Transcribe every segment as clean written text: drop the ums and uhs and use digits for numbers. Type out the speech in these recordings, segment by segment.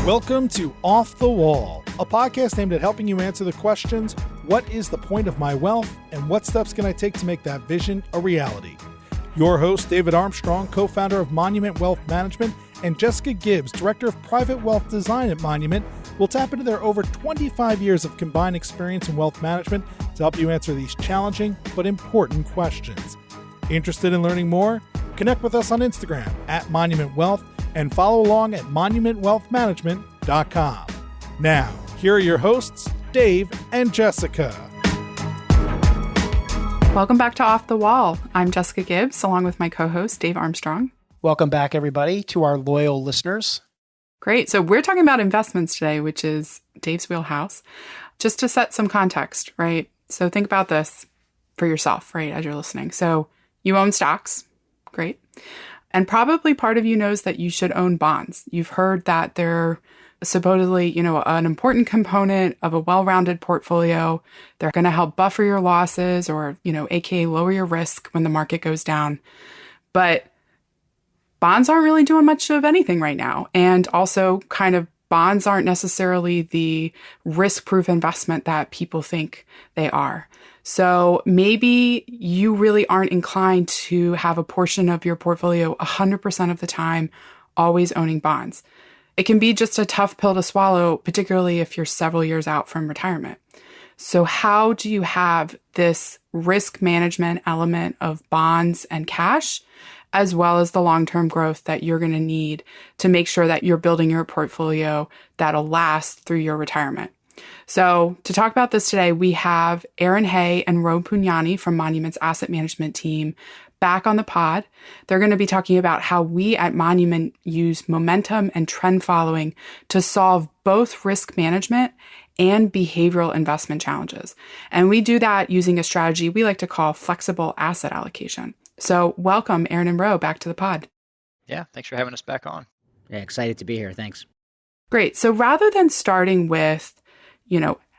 Welcome to Off the Wall, a podcast aimed at helping you answer the questions, what is the point of my wealth, and what steps can I take to make that vision a reality? Your host, David Armstrong, co-founder of Monument Wealth Management, and Jessica Gibbs, director of private wealth design at Monument, will tap into their over 25 years of combined experience in wealth management to help you answer these challenging but important questions. Interested in learning more? Connect with us on Instagram at Monument Wealth and follow along at monumentwealthmanagement.com. Now, here are your hosts, Dave and Jessica. Welcome back to Off the Wall. I'm Jessica Gibbs, along with my co-host, Dave Armstrong. Welcome back, everybody, to our loyal listeners. Great. So we're talking about investments today, which is Dave's wheelhouse. Just to set some context, right? So think about this for yourself, right, as you're listening. So you own stocks. Great. And probably part of you knows that you should own bonds. You've heard that they're supposedly, an important component of a well-rounded portfolio. They're going to help buffer your losses or, aka lower your risk when the market goes down. But bonds aren't really doing much of anything right now. And also bonds aren't necessarily the risk-proof investment that people think they are. So maybe you really aren't inclined to have a portion of your portfolio 100% of the time always owning bonds. It can be just a tough pill to swallow, particularly if you're several years out from retirement. So how do you have this risk management element of bonds and cash, as well as the long-term growth that you're going to need to make sure that you're building your portfolio that'll last through your retirement? So to talk about this today, we have Erin and Punyani from Monument's asset management team back on the pod. They're going to be talking about how we at Monument use momentum and trend following to solve both risk management and behavioral investment challenges. And we do that using a strategy we like to call flexible asset allocation. So welcome, Erin and Ro, back to the pod. Yeah, thanks for having us back on. Yeah, excited to be here. Thanks. Great. So rather than starting with,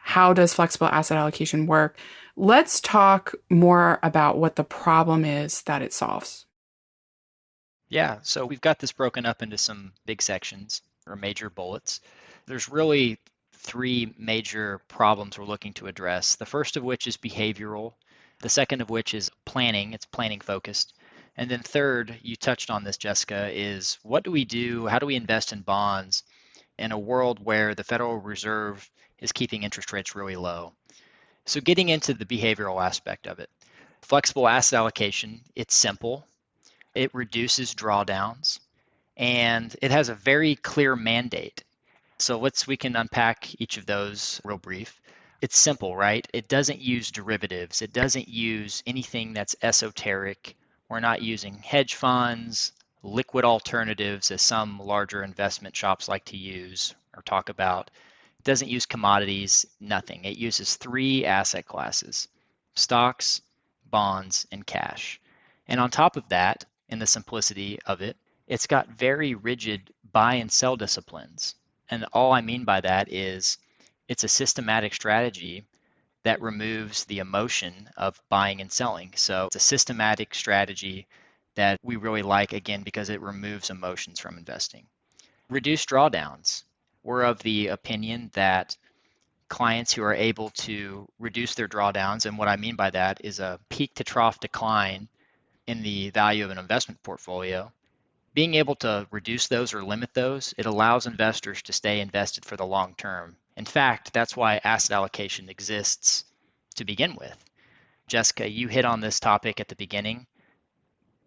how does flexible asset allocation work, let's talk more about what the problem is that it solves. Yeah, so we've got this broken up into some big sections or major bullets. There's really three major problems we're looking to address. The first of which is behavioral. The second of which is planning. It's planning focused. And then third, you touched on this, Jessica, is what do we do? How do we invest in bonds in a world where the Federal Reserve is keeping interest rates really low? So getting into the behavioral aspect of it. Flexible asset allocation, it's simple. It reduces drawdowns, and it has a very clear mandate. So we can unpack each of those real brief. It's simple, right? It doesn't use derivatives. It doesn't use anything that's esoteric. We're not using hedge funds, liquid alternatives, as some larger investment shops like to use or talk about. It doesn't use commodities, nothing. It uses three asset classes: stocks, bonds, and cash. And on top of that, in the simplicity of it, it's got very rigid buy and sell disciplines. And all I mean by that is it's a systematic strategy that removes the emotion of buying and selling. So it's a systematic strategy that we really like, again, because it removes emotions from investing. Reduce drawdowns. We're of the opinion that clients who are able to reduce their drawdowns, and what I mean by that is a peak to trough decline in the value of an investment portfolio, being able to reduce those or limit those, it allows investors to stay invested for the long term. In fact, that's why asset allocation exists to begin with. Jessica, you hit on this topic at the beginning.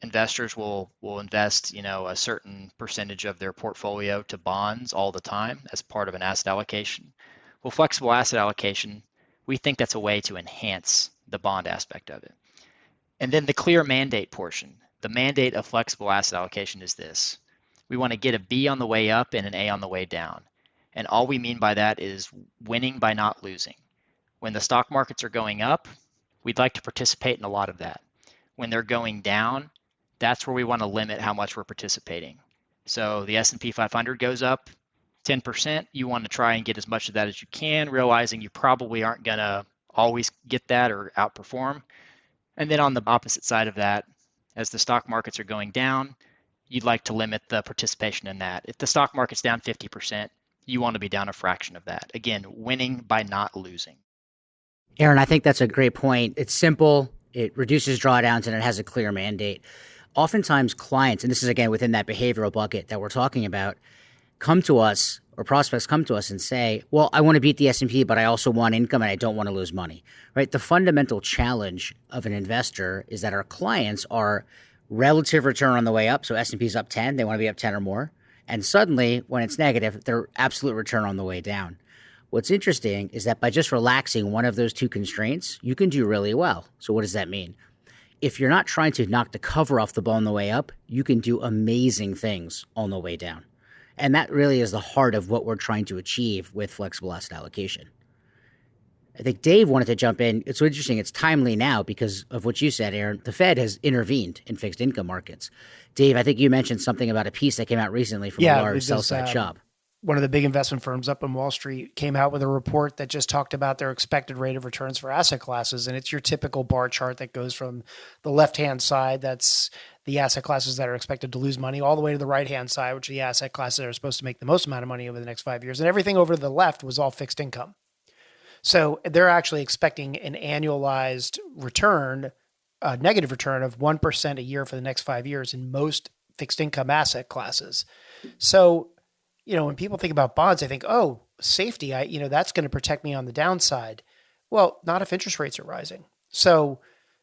Investors will invest, a certain percentage of their portfolio to bonds all the time as part of an asset allocation. Well, flexible asset allocation, we think that's a way to enhance the bond aspect of it. And then the clear mandate portion. The mandate of flexible asset allocation is this: we want to get a B on the way up and an A on the way down. And all we mean by that is winning by not losing. When the stock markets are going up, we'd like to participate in a lot of that. When they're going down, that's where we want to limit how much we're participating. So the S&P 500 goes up 10%. You want to try and get as much of that as you can, realizing you probably aren't going to always get that or outperform. And then on the opposite side of that, as the stock markets are going down, you'd like to limit the participation in that. If the stock market's down 50%, you want to be down a fraction of that. Again, winning by not losing. Erin, I think that's a great point. It's simple, it reduces drawdowns, and it has a clear mandate. Oftentimes clients, and this is again within that behavioral bucket that we're talking about, come to us or prospects come to us and say, well, I want to beat the S&P, but I also want income and I don't want to lose money, right? The fundamental challenge of an investor is that our clients are relative return on the way up. So S&P is up 10, they want to be up 10 or more. And suddenly when it's negative, they're absolute return on the way down. What's interesting is that by just relaxing one of those two constraints, you can do really well. So what does that mean? If you're not trying to knock the cover off the ball on the way up, you can do amazing things on the way down. And that really is the heart of what we're trying to achieve with flexible asset allocation. I think Dave wanted to jump in. It's so interesting. It's timely now because of what you said, Erin. The Fed has intervened in fixed income markets. Dave, I think you mentioned something about a piece that came out recently from a large sell-side shop. One of the big investment firms up on Wall Street came out with a report that just talked about their expected rate of returns for asset classes. And it's your typical bar chart that goes from the left-hand side, that's the asset classes that are expected to lose money, all the way to the right-hand side, which are the asset classes that are supposed to make the most amount of money over the next 5 years. And everything over to the left was all fixed income. So they're actually expecting an annualized return, a negative return of 1% a year for the next 5 years in most fixed income asset classes. So when people think about bonds, they think, oh, safety, that's going to protect me on the downside. Well, not if interest rates are rising. So,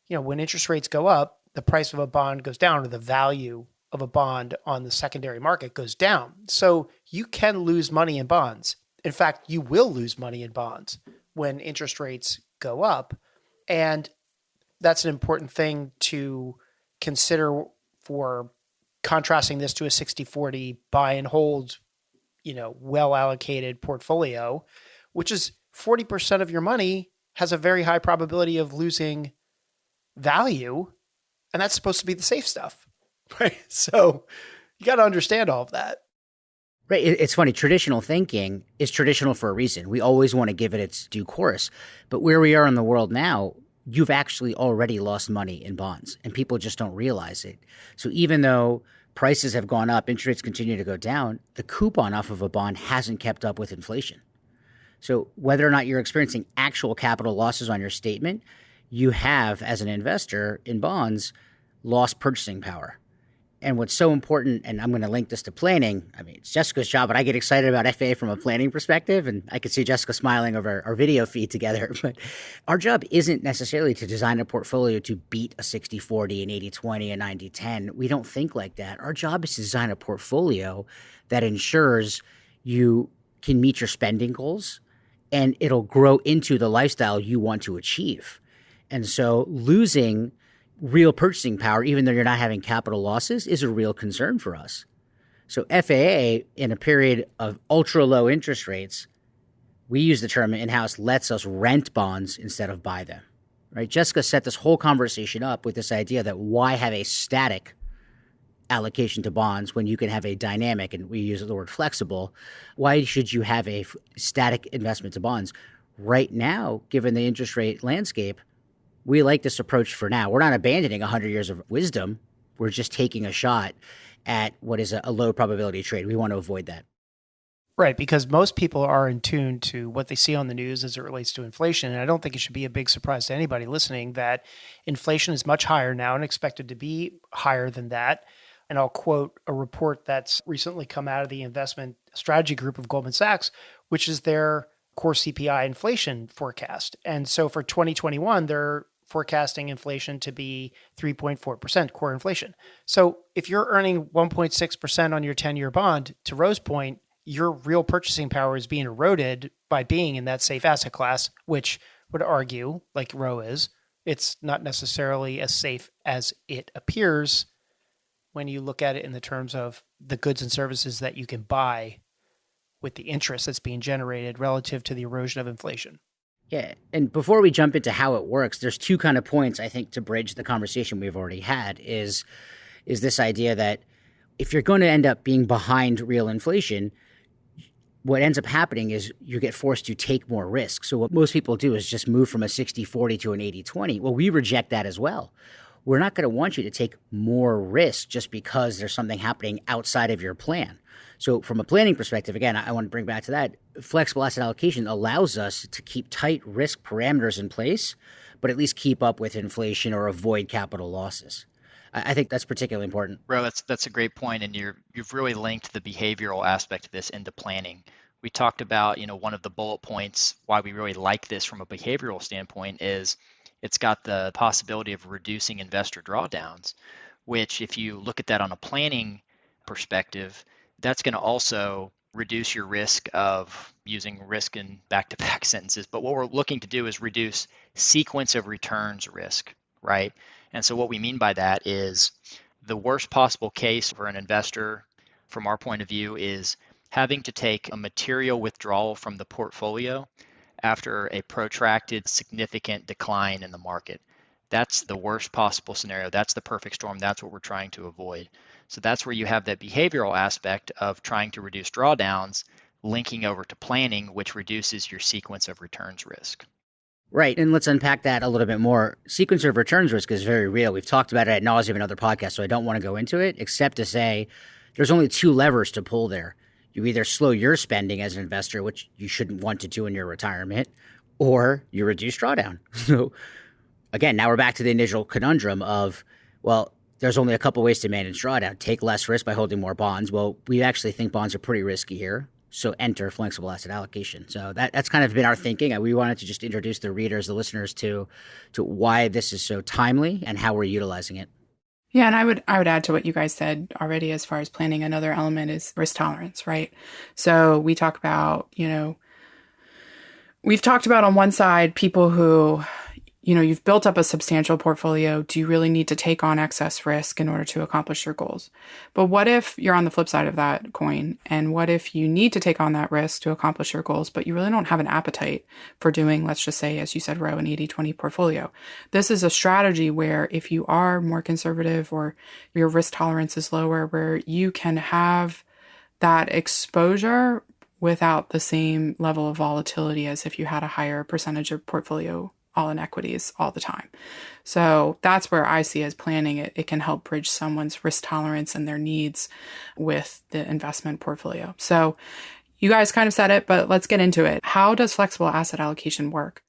when interest rates go up, the price of a bond goes down, or the value of a bond on the secondary market goes down. So you can lose money in bonds. In fact, you will lose money in bonds when interest rates go up. And that's an important thing to consider for contrasting this to a 60-40 buy and hold well-allocated portfolio, which is 40% of your money has a very high probability of losing value. And that's supposed to be the safe stuff, right? So you got to understand all of that. Right. It's funny. Traditional thinking is traditional for a reason. We always want to give it its due course. But where we are in the world now, you've actually already lost money in bonds and people just don't realize it. So even though prices have gone up, interest rates continue to go down, the coupon off of a bond hasn't kept up with inflation. So whether or not you're experiencing actual capital losses on your statement, you have, as an investor in bonds, lost purchasing power. And what's so important, and I'm going to link this to planning, it's Jessica's job, but I get excited about FA from a planning perspective, and I could see Jessica smiling over our video feed together. But our job isn't necessarily to design a portfolio to beat a 60-40, an 80-20, a 90-10. We don't think like that. Our job is to design a portfolio that ensures you can meet your spending goals, and it'll grow into the lifestyle you want to achieve. And so losing real purchasing power, even though you're not having capital losses, is a real concern for us. So FAA, in a period of ultra low interest rates, we use the term in-house, lets us rent bonds instead of buy them, right? Jessica set this whole conversation up with this idea that why have a static allocation to bonds when you can have a dynamic, and we use the word flexible. Why should you have a static investment to bonds? Right now, given the interest rate landscape, we like this approach for now. We're not abandoning 100 years of wisdom. We're just taking a shot at what is a low probability trade. We want to avoid that. Right, because most people are in tune to what they see on the news as it relates to inflation. And I don't think it should be a big surprise to anybody listening that inflation is much higher now and expected to be higher than that. And I'll quote a report that's recently come out of the investment strategy group of Goldman Sachs, which is their core CPI inflation forecast. And so for 2021, they're forecasting inflation to be 3.4% core inflation. So if you're earning 1.6% on your 10-year bond, to Ro's point, your real purchasing power is being eroded by being in that safe asset class, which would argue, like Ro is, it's not necessarily as safe as it appears when you look at it in the terms of the goods and services that you can buy with the interest that's being generated relative to the erosion of inflation. Yeah, and before we jump into how it works, there's two kind of points, I think, to bridge the conversation we've already had is this idea that if you're going to end up being behind real inflation, what ends up happening is you get forced to take more risk. So what most people do is just move from a 60-40 to an 80-20. Well, we reject that as well. we're not going to want you to take more risk just because there's something happening outside of your plan. So from a planning perspective, again, I want to bring back to that, flexible asset allocation allows us to keep tight risk parameters in place, but at least keep up with inflation or avoid capital losses. I think that's particularly important. Bro, that's a great point, and you've really linked the behavioral aspect of this into planning. We talked about, one of the bullet points why we really like this from a behavioral standpoint is it's got the possibility of reducing investor drawdowns, which if you look at that on a planning perspective, that's going to also reduce your risk of using risk in back-to-back sentences. But what we're looking to do is reduce sequence of returns risk, right? And so what we mean by that is the worst possible case for an investor, from our point of view, is having to take a material withdrawal from the portfolio after a protracted significant decline in the market. That's the worst possible scenario. That's the perfect storm. That's what we're trying to avoid. So that's where you have that behavioral aspect of trying to reduce drawdowns, linking over to planning, which reduces your sequence of returns risk. Right. And let's unpack that a little bit more. Sequence of returns risk is very real. We've talked about it ad nauseum in other podcasts, so I don't want to go into it, except to say there's only two levers to pull there. You either slow your spending as an investor, which you shouldn't want to do in your retirement, or you reduce drawdown. So again, now we're back to the initial conundrum of, well, there's only a couple ways to manage drawdown. Take less risk by holding more bonds. Well, we actually think bonds are pretty risky here. So enter flexible asset allocation. So that's kind of been our thinking. We wanted to just introduce the readers, the listeners to why this is so timely and how we're utilizing it. Yeah, and I would add to what you guys said already as far as planning. Another element is risk tolerance, right? So we talk about, we've talked about on one side people who, you've built up a substantial portfolio. Do you really need to take on excess risk in order to accomplish your goals? But what if you're on the flip side of that coin? And what if you need to take on that risk to accomplish your goals, but you really don't have an appetite for doing, let's just say, as you said, Ro, an 80-20 portfolio? This is a strategy where if you are more conservative or your risk tolerance is lower, where you can have that exposure without the same level of volatility as if you had a higher percentage of portfolio all in equities all the time. So that's where I see as planning it can help bridge someone's risk tolerance and their needs with the investment portfolio. So you guys kind of said it, but let's get into it. How does flexible asset allocation work?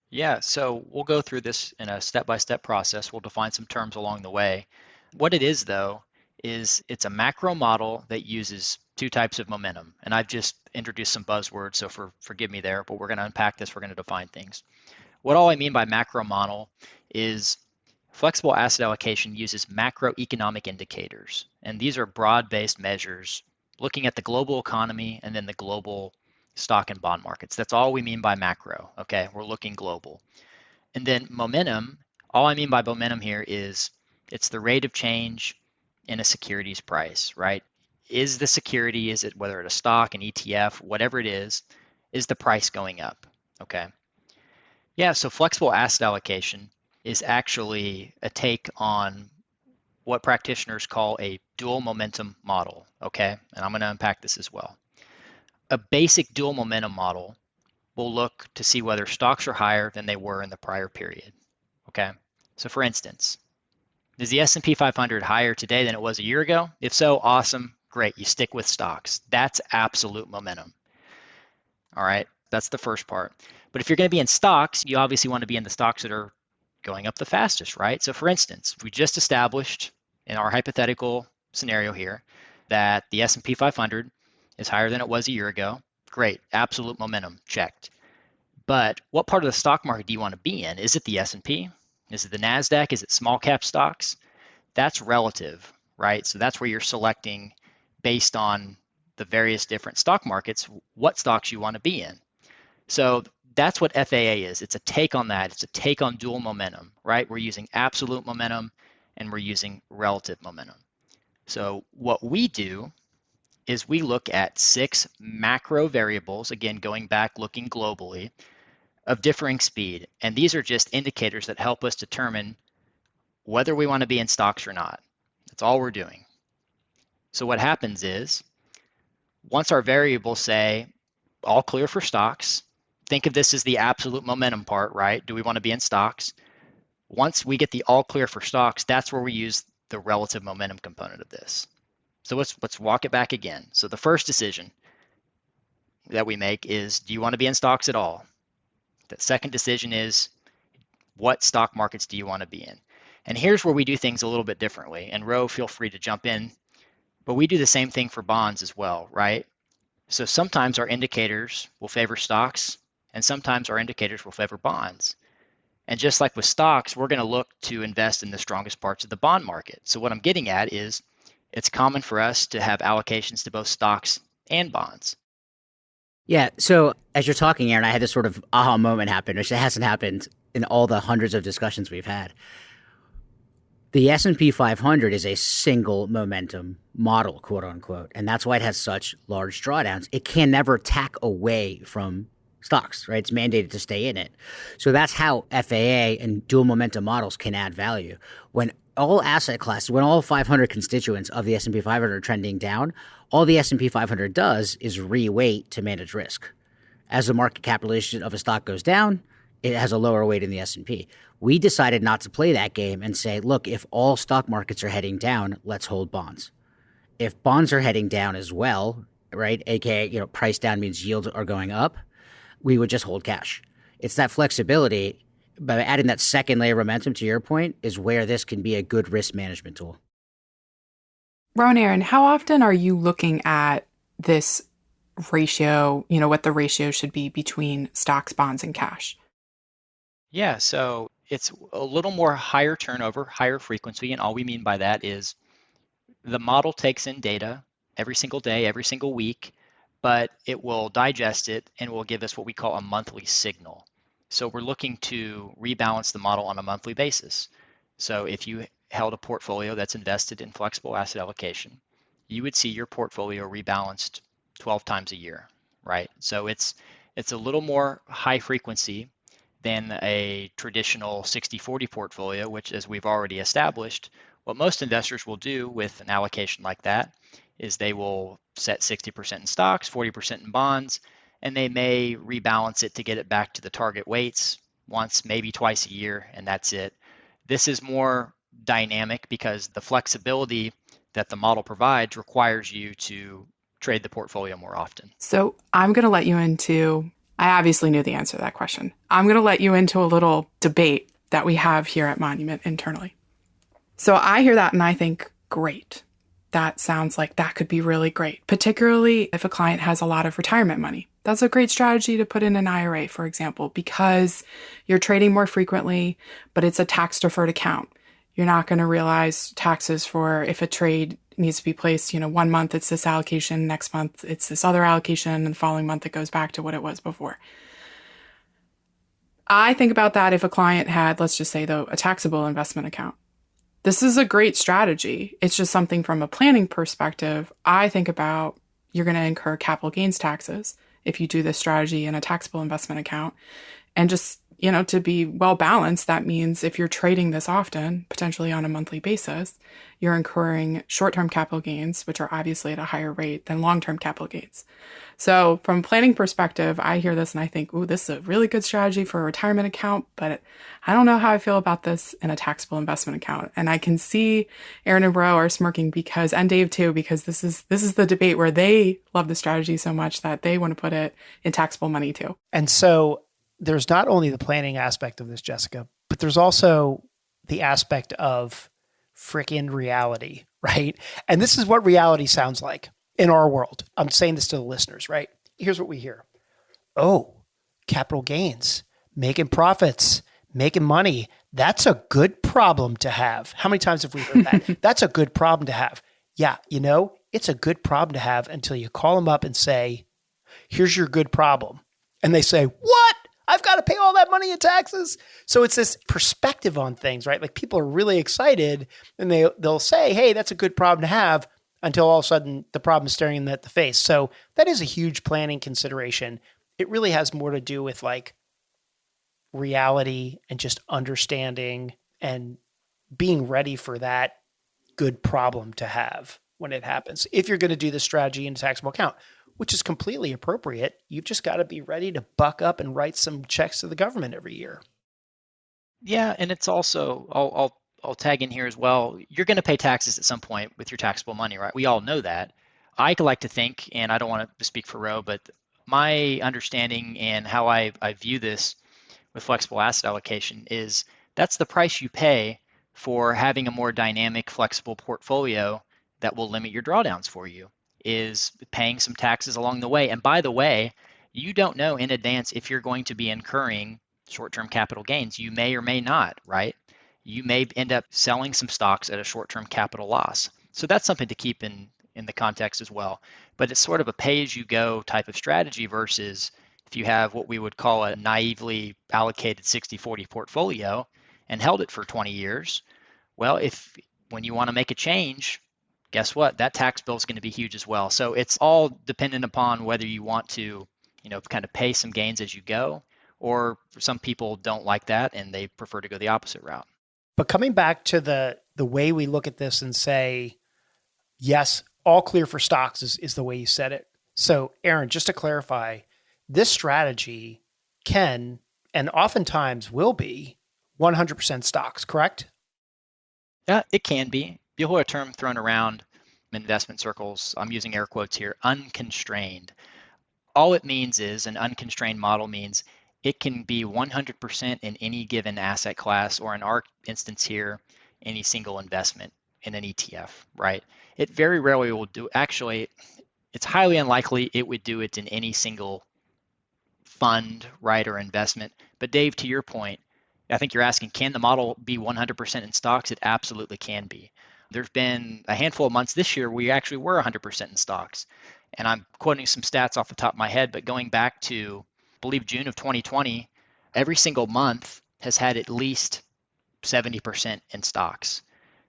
Yeah, so we'll go through this in a step-by-step process. We'll define some terms along the way. What it is, though, is it's a macro model that uses two types of momentum. And I've just introduced some buzzwords, so forgive me there, but we're going to unpack this. We're going to define things. What all I mean by macro model is flexible asset allocation uses macroeconomic indicators. And these are broad-based measures looking at the global economy and then the global stock and bond markets. That's all we mean by macro, okay? We're looking global. And then momentum, all I mean by momentum here is it's the rate of change in a security's price, right? Is the security, is it whether it's a stock, an ETF, whatever it is the price going up, okay? Yeah, so flexible asset allocation is actually a take on what practitioners call a dual momentum model, okay? And I'm going to unpack this as well. A basic dual momentum model will look to see whether stocks are higher than they were in the prior period, okay? So for instance, is the S&P 500 higher today than it was a year ago? If so, awesome, great, you stick with stocks. That's absolute momentum, all right? That's the first part. But if you're going to be in stocks, you obviously want to be in the stocks that are going up the fastest, right? So for instance, we just established in our hypothetical scenario here that the S&P 500 is higher than it was a year ago. Great, absolute momentum, checked. But what part of the stock market do you want to be in? Is it the S&P? Is it the NASDAQ? Is it small cap stocks? That's relative, right? So that's where you're selecting based on the various different stock markets, what stocks you want to be in. So that's what FAA is. It's a take on that. It's a take on dual momentum, right? We're using absolute momentum and we're using relative momentum. So what we do is we look at 6 macro variables, again, going back, looking globally, of differing speed. And these are just indicators that help us determine whether we want to be in stocks or not. That's all we're doing. So what happens is, once our variables say, all clear for stocks, think of this as the absolute momentum part, right? Do we want to be in stocks? Once we get the all clear for stocks, that's where we use the relative momentum component of this. So let's walk it back again. So the first decision that we make is, do you want to be in stocks at all? The second decision is, what stock markets do you want to be in? And here's where we do things a little bit differently. And Ro, feel free to jump in. But we do the same thing for bonds as well, right? So sometimes our indicators will favor stocks, and sometimes our indicators will favor bonds. And just like with stocks, we're going to look to invest in the strongest parts of the bond market. So what I'm getting at is, it's common for us to have allocations to both stocks and bonds. Yeah. So as you're talking, Erin, I had this sort of aha moment happen, which hasn't happened in all the hundreds of discussions we've had. The S&P 500 is a single momentum model, quote unquote, and that's why it has such large drawdowns. It can never tack away from stocks, right? It's mandated to stay in it. So that's how FAA and dual momentum models can add value. When all asset classes, when all 500 constituents of the S&P 500 are trending down, all the S&P 500 does is reweight to manage risk. As the market capitalization of a stock goes down, it has a lower weight in the S&P. We decided not to play that game and say, look, if all stock markets are heading down, let's hold bonds. If bonds are heading down as well, right, aka, price down means yields are going up, we would just hold cash. It's that flexibility, by adding that second layer of momentum, to your point, is where this can be a good risk management tool. Ro and Erin, how often are you looking at this ratio, what the ratio should be between stocks, bonds, and cash? Yeah, so it's a little more higher turnover, higher frequency, and all we mean by that is the model takes in data every single day, every single week, but it will digest it and will give us what we call a monthly signal. So we're looking to rebalance the model on a monthly basis. So if you held a portfolio that's invested in flexible asset allocation, you would see your portfolio rebalanced 12 times a year, right? So it's a little more high frequency than a traditional 60-40 portfolio, which, as we've already established, what most investors will do with an allocation like that is they will set 60% in stocks, 40% in bonds, and they may rebalance it to get it back to the target weights once, maybe twice a year, and that's it. This is more dynamic because the flexibility that the model provides requires you to trade the portfolio more often. So I'm going to let you into, I obviously knew the answer to that question. I'm going to let you into a little debate that we have here at Monument internally. So I hear that and I think, great. That sounds like that could be really great, particularly if a client has a lot of retirement money. That's a great strategy to put in an IRA, for example, because you're trading more frequently, but it's a tax-deferred account. You're not going to realize taxes for if a trade needs to be placed, 1 month it's this allocation, next month it's this other allocation, and the following month it goes back to what it was before. I think about that if a client had, let's just say though, a taxable investment account. This is a great strategy. It's just something from a planning perspective. I think about you're going to incur capital gains taxes if you do this strategy in a taxable investment account. And just, to be well balanced, that means if you're trading this often, potentially on a monthly basis, you're incurring short-term capital gains, which are obviously at a higher rate than long-term capital gains. So from a planning perspective, I hear this and I think, ooh, this is a really good strategy for a retirement account, but I don't know how I feel about this in a taxable investment account. And I can see Erin and Ro are smirking and Dave too, because this is the debate where they love the strategy so much that they want to put it in taxable money too. And so there's not only the planning aspect of this, Jessica, but there's also the aspect of frickin' reality, right? And this is what reality sounds like in our world. I'm saying this to the listeners, right? Here's what we hear. Oh, capital gains, making profits, making money. That's a good problem to have. How many times have we heard that? That's a good problem to have. Yeah, it's a good problem to have until you call them up and say, here's your good problem. And they say, what? I've got to pay all that money in taxes. So it's this perspective on things, right? Like people are really excited and they'll say, hey, that's a good problem to have, until all of a sudden the problem is staring them at the face. So that is a huge planning consideration. It really has more to do with like reality and just understanding and being ready for that good problem to have when it happens. If you're going to do the strategy in a taxable account, which is completely appropriate, you've just got to be ready to buck up and write some checks to the government every year. Yeah, and it's also I'll tag in here as well. You're going to pay taxes at some point with your taxable money, right? We all know that. I like to think, and I don't want to speak for Roe, but my understanding and how I view this with flexible asset allocation is that's the price you pay for having a more dynamic, flexible portfolio that will limit your drawdowns for you, is paying some taxes along the way. And by the way, you don't know in advance if you're going to be incurring short-term capital gains. You may or may not, right? You may end up selling some stocks at a short-term capital loss. So that's something to keep in the context as well. But it's sort of a pay-as-you-go type of strategy versus if you have what we would call a naively allocated 60-40 portfolio and held it for 20 years, well, if when you want to make a change, guess what? That tax bill is going to be huge as well. So it's all dependent upon whether you want to, kind of pay some gains as you go, or some people don't like that and they prefer to go the opposite route. But coming back to the way we look at this and say, yes, all clear for stocks is the way you said it. So Erin, just to clarify, this strategy can and oftentimes will be 100% stocks, correct? Yeah, it can be. You'll hear a term thrown around in investment circles. I'm using air quotes here, unconstrained. All it means is an unconstrained model means it can be 100% in any given asset class, or in our instance here, any single investment in an ETF, right? It very rarely will do, actually, it's highly unlikely it would do it in any single fund, right, or investment. But Dave, to your point, I think you're asking, can the model be 100% in stocks? It absolutely can be. There's been a handful of months this year we actually were 100% in stocks. And I'm quoting some stats off the top of my head, but going back to, I believe, June of 2020, every single month has had at least 70% in stocks.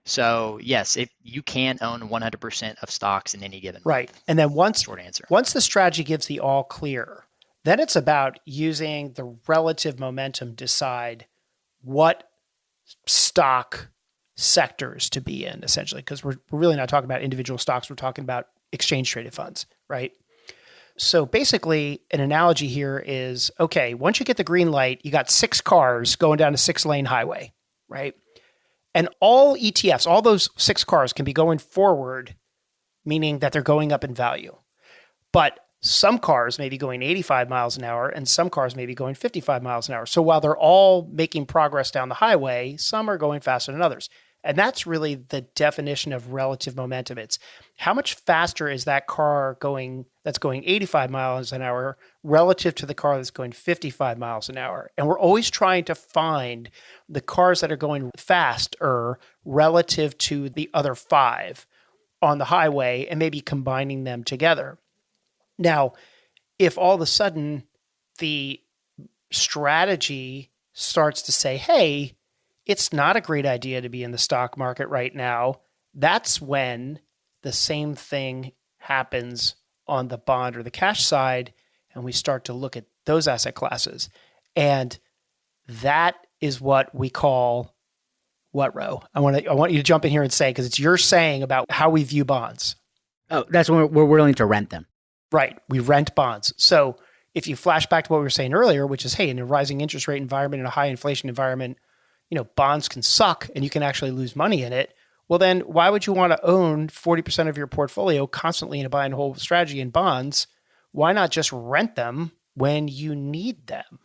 So yes, if you can own 100% of stocks in any given right month. And then once the strategy gives the all clear, then it's about using the relative momentum to decide what stock sectors to be in, essentially, because we're really not talking about individual stocks. We're talking about exchange traded funds, right? So basically an analogy here is, okay, once you get the green light, you got 6 cars going down a 6-lane highway, right? And all ETFs, all those 6 cars can be going forward, meaning that they're going up in value. But some cars may be going 85 miles an hour and some cars may be going 55 miles an hour. So while they're all making progress down the highway, some are going faster than others. And that's really the definition of relative momentum. It's how much faster is that car going that's going 85 miles an hour relative to the car that's going 55 miles an hour. And we're always trying to find the cars that are going faster relative to the other 5 on the highway and maybe combining them together. Now, if all of a sudden the strategy starts to say, hey, it's not a great idea to be in the stock market right now, that's when the same thing happens on the bond or the cash side, and we start to look at those asset classes. And that is what we call what, Ro? I want you to jump in here and say, because it's your saying about how we view bonds. Oh, that's when we're willing to rent them. Right. We rent bonds. So if you flash back to what we were saying earlier, which is, hey, in a rising interest rate environment, in a high inflation environment, bonds can suck and you can actually lose money in it. Well, then why would you want to own 40% of your portfolio constantly in a buy and hold strategy in bonds? Why not just rent them when you need them?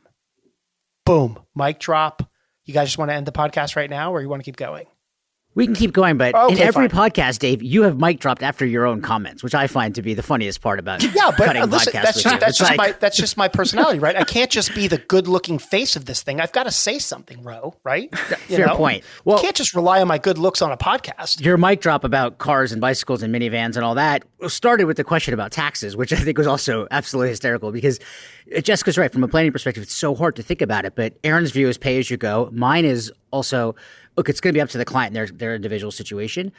Boom. Mic drop. You guys just want to end the podcast right now, or you want to keep going? We can keep going, but okay, in every fine. podcast, Dave, you have mic dropped after your own comments, which I find to be the funniest part about cutting listen, podcasts. That's just my personality, right? I can't just be the good-looking face of this thing. I've got to say something, Ro, right? Fair point. Well, you can't just rely on my good looks on a podcast. Your mic drop about cars and bicycles and minivans and all that started with the question about taxes, which I think was also absolutely hysterical because Jessica's right. From a planning perspective, it's so hard to think about it. But Erin's view is pay as you go. Mine is also, look, it's going to be up to the client and their individual situation.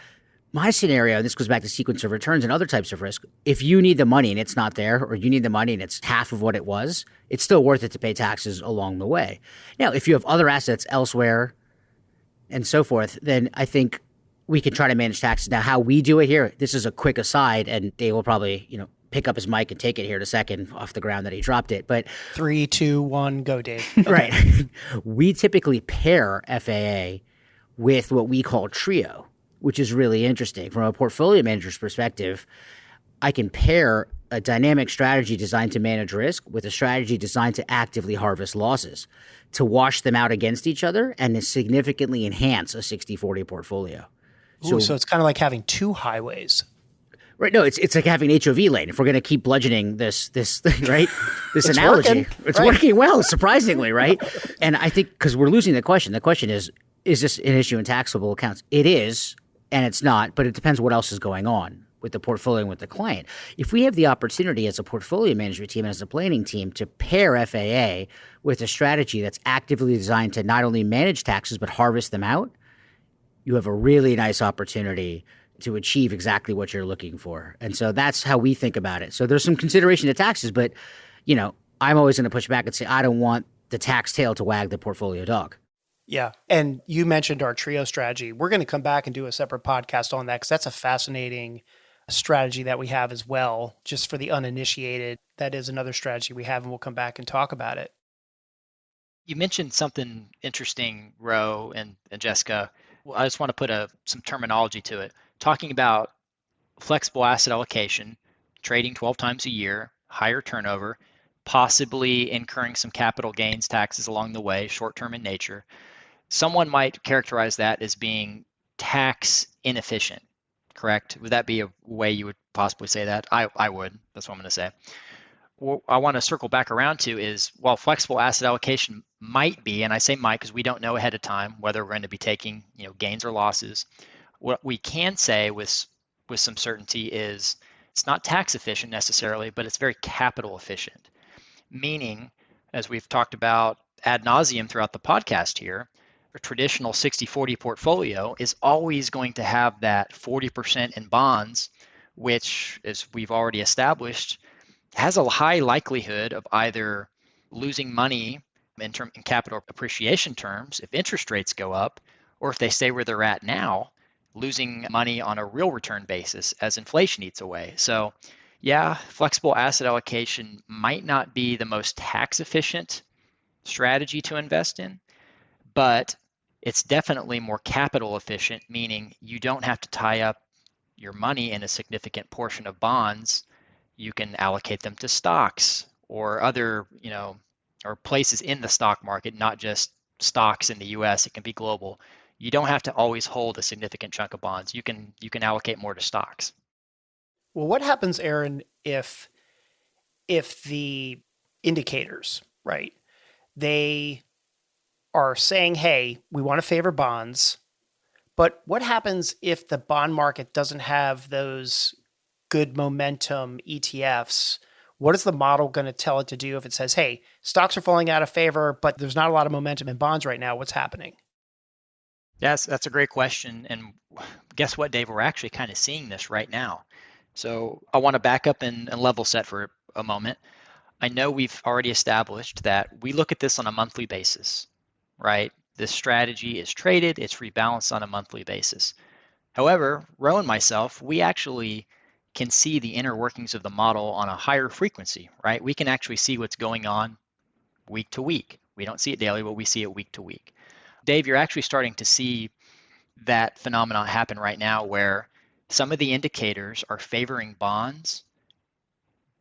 My scenario, this goes back to sequence of returns and other types of risk. If you need the money and it's not there, or you need the money and it's half of what it was, it's still worth it to pay taxes along the way. Now, if you have other assets elsewhere and so forth, then I think we can try to manage taxes. Now, how we do it here, this is a quick aside, and Dave will probably, pick up his mic and take it here in a second off the ground that he dropped it. But 3, 2, 1, go, Dave. Okay. Right. We typically pair FAA with what we call trio, which is really interesting. From a portfolio manager's perspective, I can pair a dynamic strategy designed to manage risk with a strategy designed to actively harvest losses, to wash them out against each other and to significantly enhance a 60-40 portfolio. Ooh, so it's kind of like having two highways. Right. No, it's like having an HOV lane. If we're going to keep bludgeoning this right, this It's analogy, working, it's right? working well, surprisingly, right? And I think because we're losing the question. The question is this an issue in taxable accounts? It is, and it's not, but it depends what else is going on with the portfolio and with the client. If we have the opportunity as a portfolio management team and as a planning team to pair FAA with a strategy that's actively designed to not only manage taxes but harvest them out, you have a really nice opportunity to achieve exactly what you're looking for. And so that's how we think about it. So there's some consideration to taxes, but I'm always going to push back and say I don't want the tax tail to wag the portfolio dog. Yeah. And you mentioned our trio strategy. We're going to come back and do a separate podcast on that because that's a fascinating strategy that we have as well, just for the uninitiated. That is another strategy we have, and we'll come back and talk about it. You mentioned something interesting, Ro and Jessica. Well, I just want to put some terminology to it. Talking about flexible asset allocation, trading 12 times a year, higher turnover, possibly incurring some capital gains taxes along the way, short-term in nature. Someone might characterize that as being tax inefficient, correct? Would that be a way you would possibly say that? I would. That's what I'm going to say. What I want to circle back around to is, while flexible asset allocation might be, and I say might because we don't know ahead of time whether we're going to be taking gains or losses, what we can say with some certainty is it's not tax efficient necessarily, but it's very capital efficient. Meaning, as we've talked about ad nauseum throughout the podcast here, a traditional 60-40 portfolio is always going to have that 40% in bonds, which, as we've already established, has a high likelihood of either losing money in capital appreciation terms if interest rates go up, or if they stay where they're at now, losing money on a real return basis as inflation eats away. So yeah, flexible asset allocation might not be the most tax efficient strategy to invest in, but it's definitely more capital efficient, meaning you don't have to tie up your money in a significant portion of bonds. You can allocate them to stocks or other, or places in the stock market, not just stocks in the US, it can be global. You don't have to always hold a significant chunk of bonds. You can allocate more to stocks. Well, what happens, Erin, if the indicators, right, they are saying, hey, we want to favor bonds, but what happens if the bond market doesn't have those good momentum ETFs? What is the model going to tell it to do if it says, hey, stocks are falling out of favor, but there's not a lot of momentum in bonds right now? What's happening? Yes, that's a great question. And guess what, Dave? We're actually kind of seeing this right now. So I want to back up and level set for a moment. I know we've already established that we look at this on a monthly basis, right? This strategy is traded, it's rebalanced on a monthly basis. However, Ro and myself, we actually can see the inner workings of the model on a higher frequency, right? We can actually see what's going on week to week. We don't see it daily, but we see it week to week. Dave, you're actually starting to see that phenomenon happen right now where some of the indicators are favoring bonds,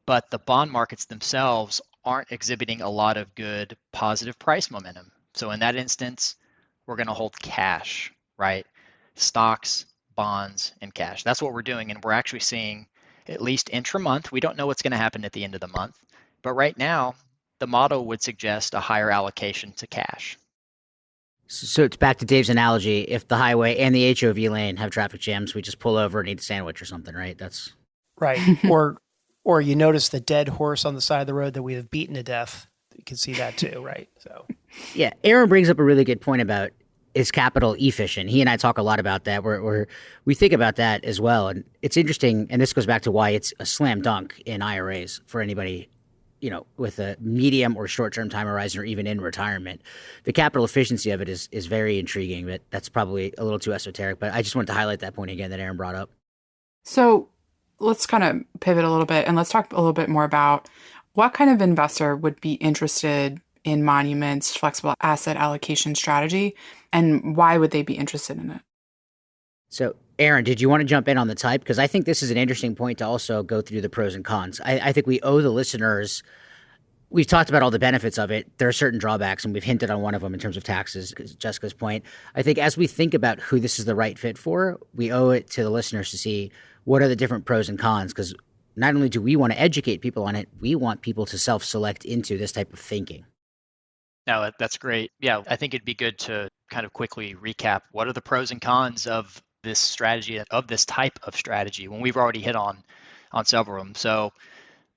but the bond markets themselves aren't exhibiting a lot of good positive price momentum. So in that instance, we're going to hold cash, right? Stocks, bonds, and cash. That's what we're doing. And we're actually seeing, at least intra-month, we don't know what's going to happen at the end of the month, but right now, the model would suggest a higher allocation to cash. So it's back to Dave's analogy. If the highway and the HOV lane have traffic jams, we just pull over and eat a sandwich or something, right? That's right. Or you notice the dead horse on the side of the road that we have beaten to death. You can see that too, right? So yeah, Erin brings up a really good point about is capital efficient. He and I talk a lot about that. We think about that as well, and it's interesting. And this goes back to why it's a slam dunk in IRAs for anybody, with a medium or short-term time horizon or even in retirement. The capital efficiency of it is very intriguing, but that's probably a little too esoteric. But I just wanted to highlight that point again that Erin brought up. So let's kind of pivot a little bit and let's talk a little bit more about what kind of investor would be interested in Monument's flexible asset allocation strategy, and why would they be interested in it? So, Erin, did you want to jump in on the type? Because I think this is an interesting point to also go through the pros and cons. I think we owe the listeners, we've talked about all the benefits of it. There are certain drawbacks, and we've hinted on one of them in terms of taxes, Jessica's point. I think as we think about who this is the right fit for, we owe it to the listeners to see what are the different pros and cons, because not only do we want to educate people on it, we want people to self-select into this type of thinking. No, that's great. Yeah, I think it'd be good to kind of quickly recap what are the pros and cons of this strategy, of this type of strategy, when we've already hit on several of them. So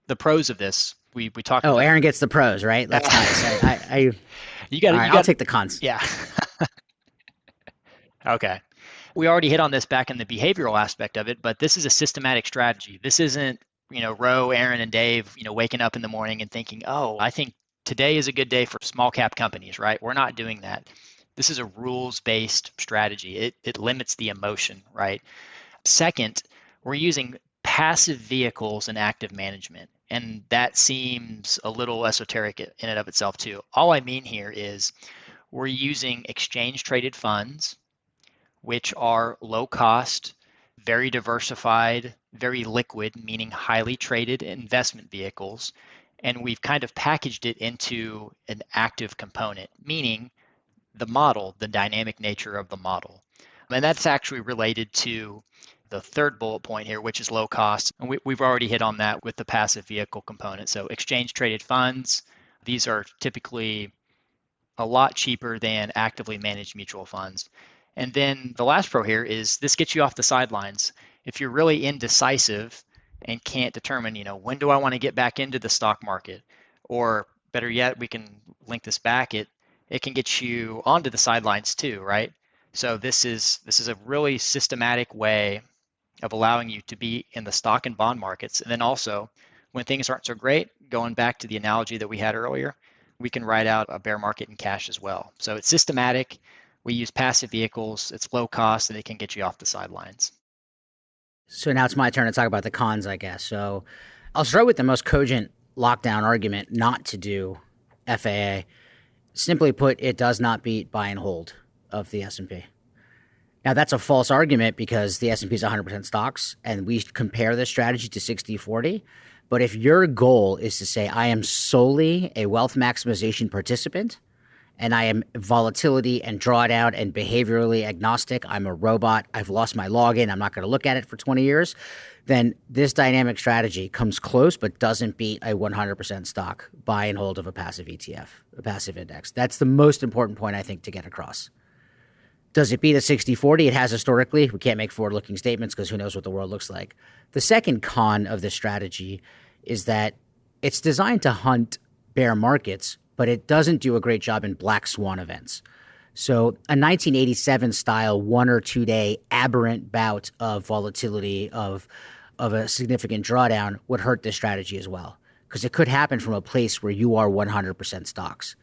the pros of this, we talked about. Erin gets the pros, right? That's nice. I'll take the cons. Yeah. Okay. We already hit on this back in the behavioral aspect of it, but this is a systematic strategy. This isn't, Ro, Erin, and Dave, waking up in the morning and thinking, oh, I think today is a good day for small cap companies, right? We're not doing that. This is a rules-based strategy. It limits the emotion, right? Second, we're using passive vehicles in active management, and that seems a little esoteric in and of itself too. All I mean here is we're using exchange-traded funds, which are low cost, very diversified, very liquid, meaning highly traded investment vehicles. And we've kind of packaged it into an active component, meaning the model, the dynamic nature of the model. And that's actually related to the third bullet point here, which is low cost. And we've already hit on that with the passive vehicle component. So exchange traded funds, these are typically a lot cheaper than actively managed mutual funds. And then the last pro here is this gets you off the sidelines. If you're really indecisive and can't determine, when do I want to get back into the stock market? Or better yet, we can link this back. It can get you onto the sidelines too, right? So this is a really systematic way of allowing you to be in the stock and bond markets. And then also, when things aren't so great, going back to the analogy that we had earlier, we can ride out a bear market in cash as well. So it's systematic. We use passive vehicles. It's low cost, and it can get you off the sidelines. So now it's my turn to talk about the cons, I guess. So I'll start with the most cogent lockdown argument not to do FAA. Simply put, it does not beat buy and hold of the S&P. Now, that's a false argument because the S&P is 100% stocks, and we compare this strategy to 60-40. But if your goal is to say, I am solely a wealth maximization participant, and I am volatility and drawdown and behaviorally agnostic, I'm a robot, I've lost my login, I'm not going to look at it for 20 years, then this dynamic strategy comes close but doesn't beat a 100% stock buy and hold of a passive ETF, a passive index. That's the most important point, I think, to get across. Does it beat a 60-40? It has historically. We can't make forward-looking statements because who knows what the world looks like. The second con of this strategy is that it's designed to hunt bear markets, but it doesn't do a great job in black swan events. So a 1987 style 1 or 2 day aberrant bout of volatility of a significant drawdown would hurt this strategy as well, because it could happen from a place where you are 100% stocks.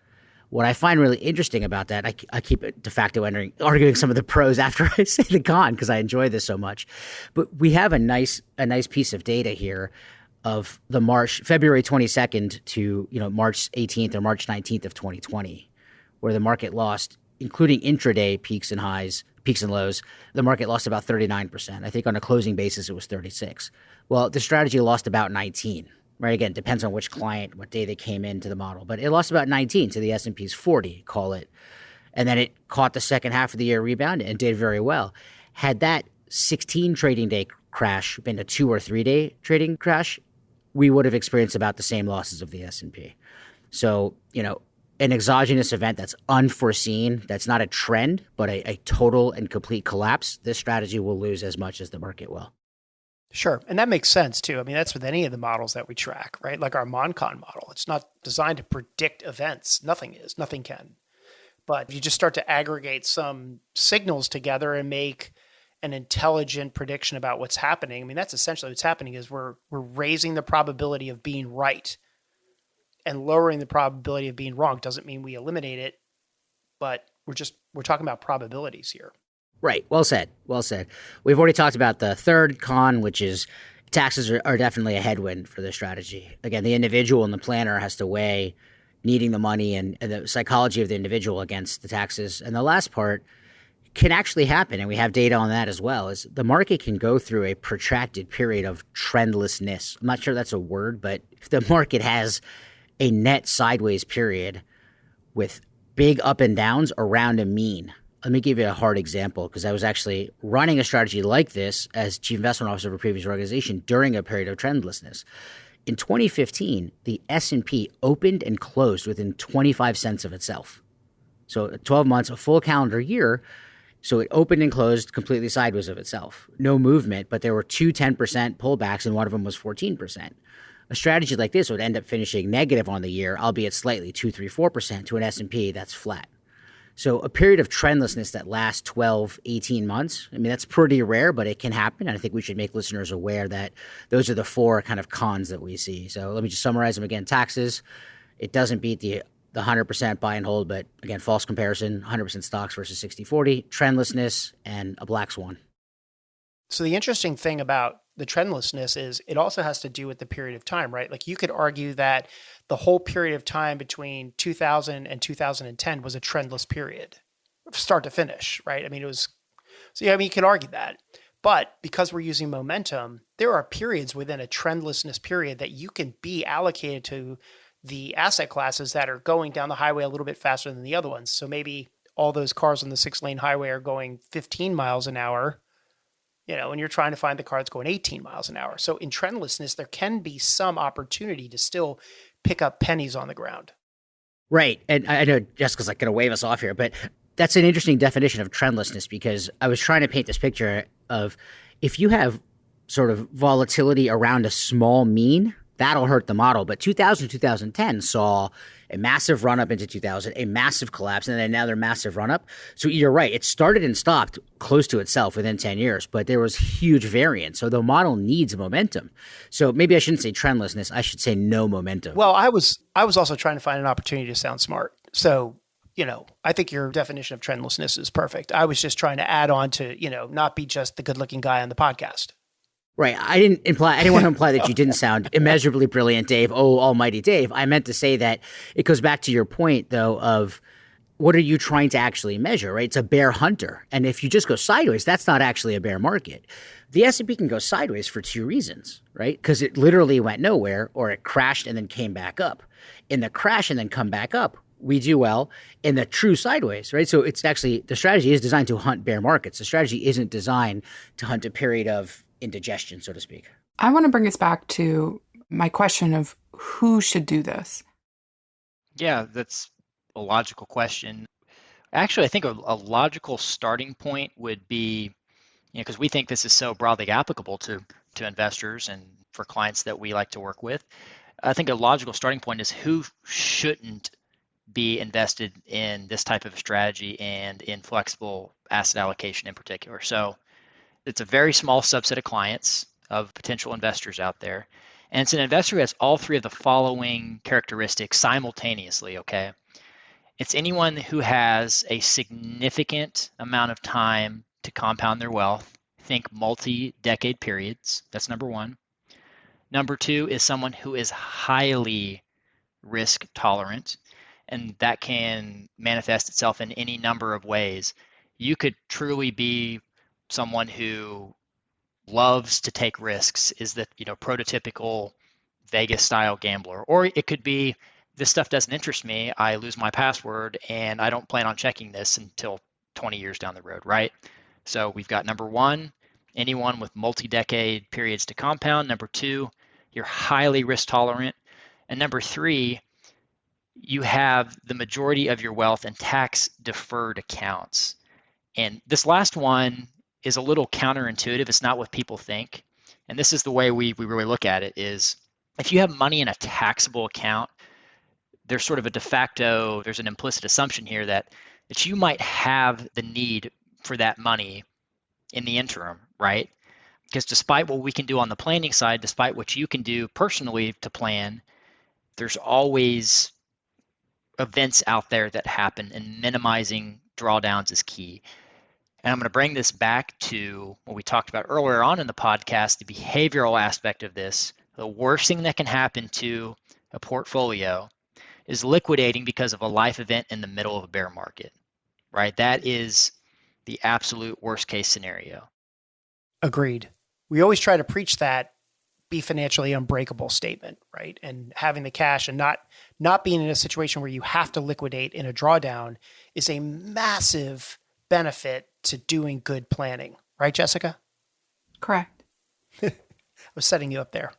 What I find really interesting about that, I keep de facto arguing some of the pros after I say the con because I enjoy this so much. But we have a nice piece of data here of the February 22nd to March 18th or March 19th of 2020, where the market lost, including intraday peaks and lows, the market lost about 39%. I think on a closing basis it was 36. Well, the strategy lost about 19. Right, again, depends on which client, what day they came into the model. But it lost about 19 to the S&P's 40, call it. And then it caught the second half of the year rebound and did very well. Had that 16 trading day crash been a 2 or 3 day trading crash, we would have experienced about the same losses of the S&P. So, an exogenous event that's unforeseen, that's not a trend, but a total and complete collapse, this strategy will lose as much as the market will. Sure. And that makes sense too. I mean, that's with any of the models that we track, right? Like our MonCon model. It's not designed to predict events. Nothing can. But if you just start to aggregate some signals together and make an intelligent prediction about what's happening, I mean, that's essentially what's happening is we're raising the probability of being right and lowering the probability of being wrong. Doesn't mean we eliminate it, but we're talking about probabilities here. Right. Well said. Well said. We've already talked about the third con, which is Taxes are definitely a headwind for this strategy. Again, the individual and the planner has to weigh needing the money and the psychology of the individual against the taxes. And the last part can actually happen, and we have data on that as well, is the market can go through a protracted period of trendlessness. I'm not sure that's a word, but if the market has a net sideways period with big up and downs around a mean. Let me give you a hard example, because I was actually running a strategy like this as chief investment officer of a previous organization during a period of trendlessness. In 2015, the S&P opened and closed within 25 cents of itself. So 12 months, a full calendar year. So it opened and closed completely sideways of itself. No movement, but there were two 10% pullbacks, and one of them was 14%. A strategy like this would end up finishing negative on the year, albeit slightly, 2, 3, 4% to an S&P that's flat. So a period of trendlessness that lasts 12, 18 months, I mean, that's pretty rare, but it can happen. And I think we should make listeners aware that those are the four kind of cons that we see. So let me just summarize them again. Taxes, it doesn't beat the 100% buy and hold, but again, false comparison, 100% stocks versus 60-40, trendlessness, and a black swan. So the interesting thing about the trendlessness is it also has to do with the period of time, right? Like you could argue that the whole period of time between 2000 and 2010 was a trendless period, start to finish, right? I mean, it was, so yeah, I mean, you could argue that. But because we're using momentum, there are periods within a trendlessness period that you can be allocated to the asset classes that are going down the highway a little bit faster than the other ones. So maybe all those cars on the 6-lane highway are going 15 miles an hour, and you're trying to find the car that's going 18 miles an hour. So in trendlessness, there can be some opportunity to still pick up pennies on the ground. Right. And I know Jessica's like going to wave us off here, but that's an interesting definition of trendlessness, because I was trying to paint this picture of if you have sort of volatility around a small mean, that'll hurt the model. But 2000 to 2010 saw a massive run up into 2000, a massive collapse, and then another massive run up. So you're right. It started and stopped close to itself within 10 years, but there was huge variance. So the model needs momentum. So maybe I shouldn't say trendlessness. I should say no momentum. Well, I was also trying to find an opportunity to sound smart. So, I think your definition of trendlessness is perfect. I was just trying to add on to, not be just the good looking guy on the podcast. Right. I didn't want to imply that you didn't sound immeasurably brilliant, Dave. Oh, almighty Dave. I meant to say that it goes back to your point, though, of what are you trying to actually measure, right? It's a bear hunter. And if you just go sideways, that's not actually a bear market. The S&P can go sideways for two reasons, right? Because it literally went nowhere, or it crashed and then came back up. In the crash and then come back up, we do well. In the true sideways, right? So it's actually, the strategy is designed to hunt bear markets. The strategy isn't designed to hunt a period of indigestion, so to speak. I want to bring us back to my question of who should do this. Yeah, that's a logical question. Actually, I think a logical starting point would be, because we think this is so broadly applicable to investors and for clients that we like to work with. I think a logical starting point is who shouldn't be invested in this type of strategy and in flexible asset allocation in particular. So it's a very small subset of clients, of potential investors out there. And it's an investor who has all three of the following characteristics simultaneously, okay? It's anyone who has a significant amount of time to compound their wealth. Think multi-decade periods. That's number one. Number two is someone who is highly risk tolerant, and that can manifest itself in any number of ways. You could truly be someone who loves to take risks, is the prototypical Vegas style gambler. Or it could be, this stuff doesn't interest me, I lose my password and I don't plan on checking this until 20 years down the road, right? So we've got number one, anyone with multi-decade periods to compound. Number two, you're highly risk tolerant. And number three, you have the majority of your wealth in tax deferred accounts. And this last one is a little counterintuitive. It's not what people think. And this is the way we really look at it, is if you have money in a taxable account, there's sort of a de facto, there's an implicit assumption here that you might have the need for that money in the interim, right? Because despite what we can do on the planning side, despite what you can do personally to plan, there's always events out there that happen, and minimizing drawdowns is key. And I'm going to bring this back to what we talked about earlier on in the podcast, the behavioral aspect of this. The worst thing that can happen to a portfolio is liquidating because of a life event in the middle of a bear market, right? That is the absolute worst case scenario. Agreed. We always try to preach that be financially unbreakable statement, right? And having the cash and not being in a situation where you have to liquidate in a drawdown is a massive benefit to doing good planning. Right, Jessica? Correct. I was setting you up there.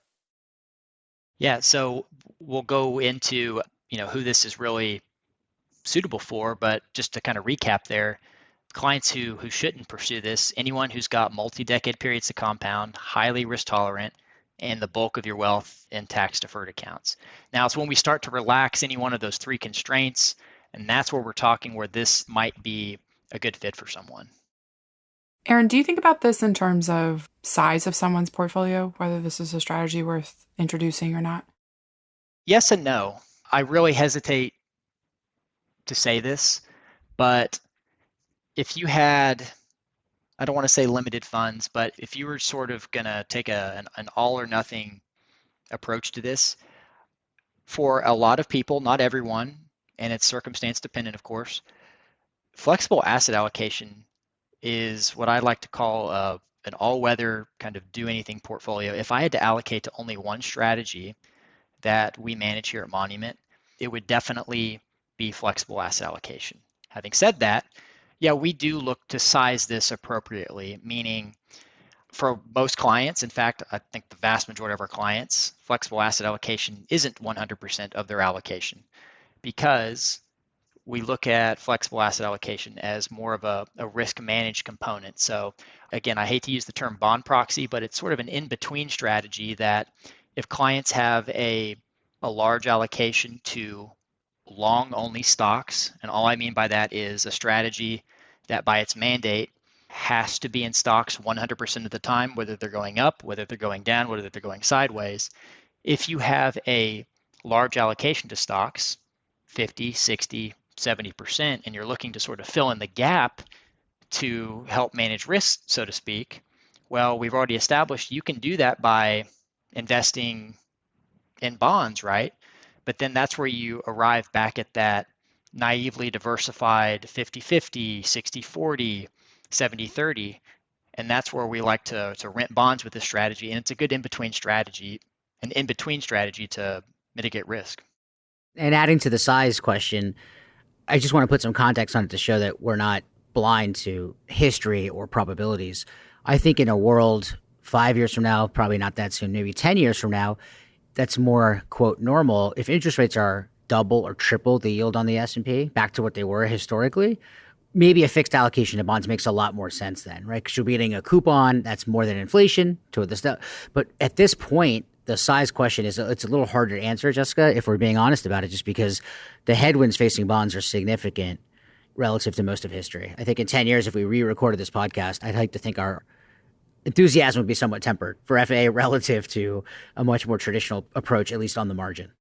Yeah, so we'll go into, who this is really suitable for, but just to kind of recap there, clients who shouldn't pursue this, anyone who's got multi-decade periods to compound, highly risk tolerant, and the bulk of your wealth in tax-deferred accounts. Now, it's when we start to relax any one of those three constraints, and that's where we're talking where this might be a good fit for someone. Erin, do you think about this in terms of size of someone's portfolio, whether this is a strategy worth introducing or not? Yes and no. I really hesitate to say this, but if you had, I don't want to say limited funds, but if you were sort of going to take an all or nothing approach to this, for a lot of people, not everyone, and it's circumstance dependent, of course, flexible asset allocation is what I like to call an all-weather kind of do-anything portfolio. If I had to allocate to only one strategy that we manage here at Monument, it would definitely be flexible asset allocation. Having said that, yeah, we do look to size this appropriately, meaning for most clients, in fact, I think the vast majority of our clients, flexible asset allocation isn't 100% of their allocation because we look at flexible asset allocation as more of a risk managed component. So again, I hate to use the term bond proxy, but it's sort of an in-between strategy that if clients have a large allocation to long only stocks, and all I mean by that is a strategy that by its mandate has to be in stocks 100% of the time, whether they're going up, whether they're going down, whether they're going sideways. If you have a large allocation to stocks, 50, 60, 70%, and you're looking to sort of fill in the gap to help manage risk, so to speak, well, we've already established you can do that by investing in bonds, right? But then that's where you arrive back at that naively diversified 50-50, 60-40, 70-30. And that's where we like to rent bonds with this strategy. And it's a good in-between strategy to mitigate risk. And adding to the size question, I just want to put some context on it to show that we're not blind to history or probabilities. I think in a world 5 years from now, probably not that soon, maybe 10 years from now, that's more, quote, normal. If interest rates are double or triple the yield on the S&P, back to what they were historically, maybe a fixed allocation to bonds makes a lot more sense then, right? Because you'll be getting a coupon that's more than inflation to the stuff. But at this point, the size question it's a little harder to answer, Jessica, if we're being honest about it, just because the headwinds facing bonds are significant relative to most of history. I think in 10 years, if we re-recorded this podcast, I'd like to think our enthusiasm would be somewhat tempered for FAA relative to a much more traditional approach, at least on the margin.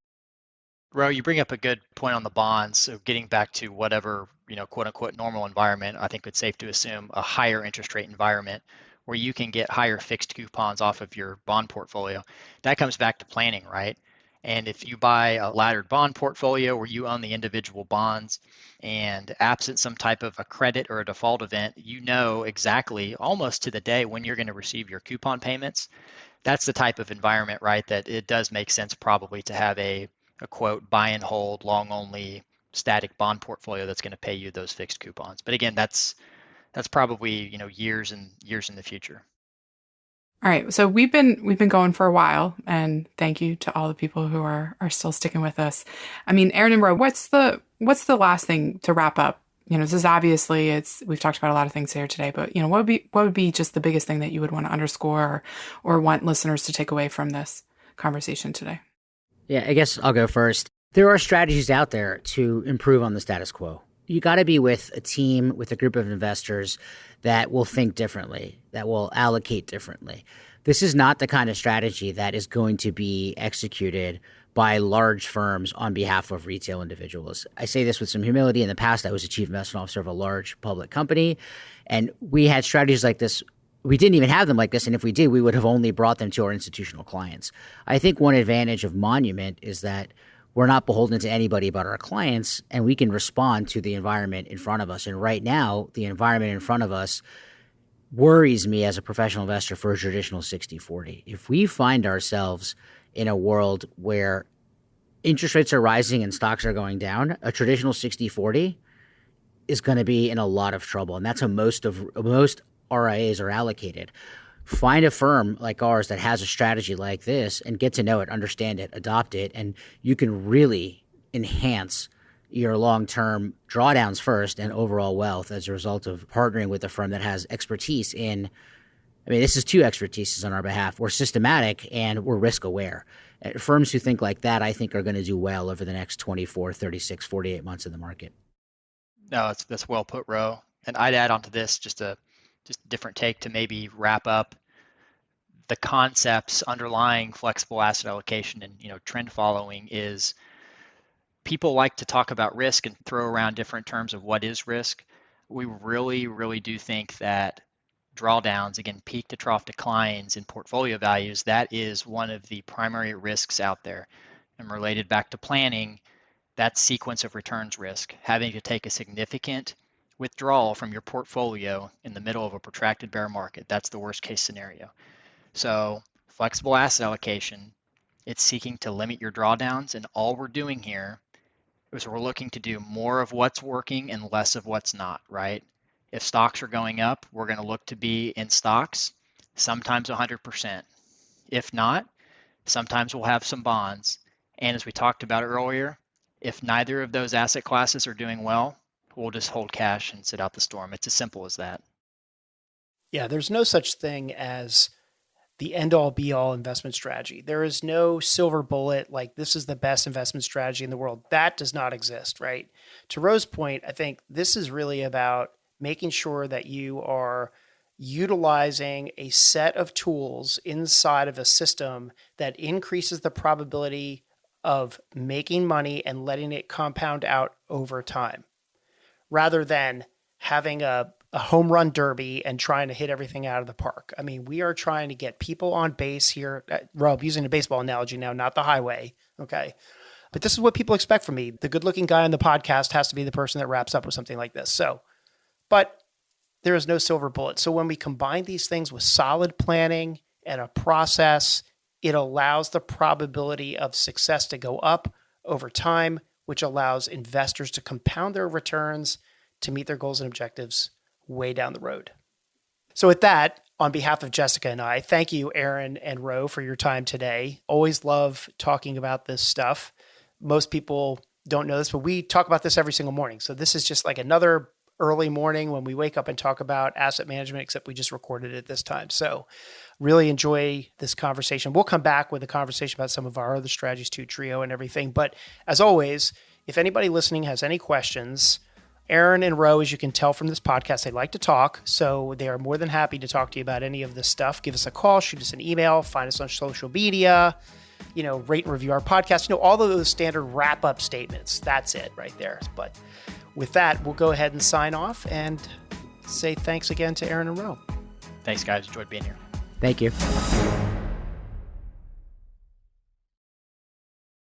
Ro, you bring up a good point on the bonds. So getting back to whatever, quote unquote normal environment, I think it's safe to assume a higher interest rate environment where you can get higher fixed coupons off of your bond portfolio. That comes back to planning, right? And if you buy a laddered bond portfolio where you own the individual bonds and absent some type of a credit or a default event, you know exactly almost to the day when you're going to receive your coupon payments. That's the type of environment, right, that it does make sense probably to have a quote buy and hold long only static bond portfolio that's going to pay you those fixed coupons. But again, that's probably years and years in the future. All right, so we've been going for a while, and thank you to all the people who are still sticking with us. I mean, Erin and Ro, what's the last thing to wrap up? This is obviously we've talked about a lot of things here today, but what would be just the biggest thing that you would want to underscore or want listeners to take away from this conversation today? Yeah, I guess I'll go first. There are strategies out there to improve on the status quo. You got to be with a team, with a group of investors that will think differently, that will allocate differently. This is not the kind of strategy that is going to be executed by large firms on behalf of retail individuals. I say this with some humility. In the past, I was a chief investment officer of a large public company, and we had strategies like this. We didn't even have them like this, and if we did, we would have only brought them to our institutional clients. I think one advantage of Monument is that we're not beholden to anybody but our clients, and we can respond to the environment in front of us. And right now, the environment in front of us worries me as a professional investor for a traditional 60-40. If we find ourselves in a world where interest rates are rising and stocks are going down, a traditional 60-40 is going to be in a lot of trouble. And that's how most RIAs are allocated. Find a firm like ours that has a strategy like this and get to know it, understand it, adopt it, and you can really enhance your long-term drawdowns first and overall wealth as a result of partnering with a firm that has expertise in, this is two expertises on our behalf. We're systematic and we're risk aware. Firms who think like that, I think, are going to do well over the next 24, 36, 48 months in the market. No, that's well put, Ro. And I'd add onto this just a different take to maybe wrap up the concepts underlying flexible asset allocation and trend following. Is people like to talk about risk and throw around different terms of what is risk. We really, really do think that drawdowns, again, peak to trough declines in portfolio values, that is one of the primary risks out there. And related back to planning, that sequence of returns risk, having to take a significant withdrawal from your portfolio in the middle of a protracted bear market, that's the worst case scenario. So flexible asset allocation, it's seeking to limit your drawdowns, and all we're doing here is we're looking to do more of what's working and less of what's not, right? If stocks are going up, we're going to look to be in stocks, sometimes 100%. If not, sometimes we'll have some bonds. And as we talked about earlier, if neither of those asset classes are doing well, we'll just hold cash and sit out the storm. It's as simple as that. Yeah, there's no such thing as the end-all be-all investment strategy. There is no silver bullet, like this is the best investment strategy in the world. That does not exist, right? To Ro's point, I think this is really about making sure that you are utilizing a set of tools inside of a system that increases the probability of making money and letting it compound out over time, rather than having a home run derby and trying to hit everything out of the park. We are trying to get people on base here. Rob, using a baseball analogy now, not the highway. Okay. But this is what people expect from me. The good looking guy on the podcast has to be the person that wraps up with something like this. But there is no silver bullet. So when we combine these things with solid planning and a process, it allows the probability of success to go up over time, which allows investors to compound their returns to meet their goals and objectives way down the road. So with that, on behalf of Jessica and I, thank you, Erin and Ro, for your time today. Always love talking about this stuff. Most people don't know this, but we talk about this every single morning. So this is just like another early morning when we wake up and talk about asset management, except we just recorded it this time. So really enjoy this conversation. We'll come back with a conversation about some of our other strategies too, Trio and everything. But as always, if anybody listening has any questions, Erin and Ro, as you can tell from this podcast, they like to talk. So they are more than happy to talk to you about any of this stuff. Give us a call, shoot us an email, find us on social media, rate and review our podcast, all of those standard wrap-up statements. That's it right there. But with that, we'll go ahead and sign off and say thanks again to Erin and Ro. Thanks, guys. Enjoyed being here. Thank you.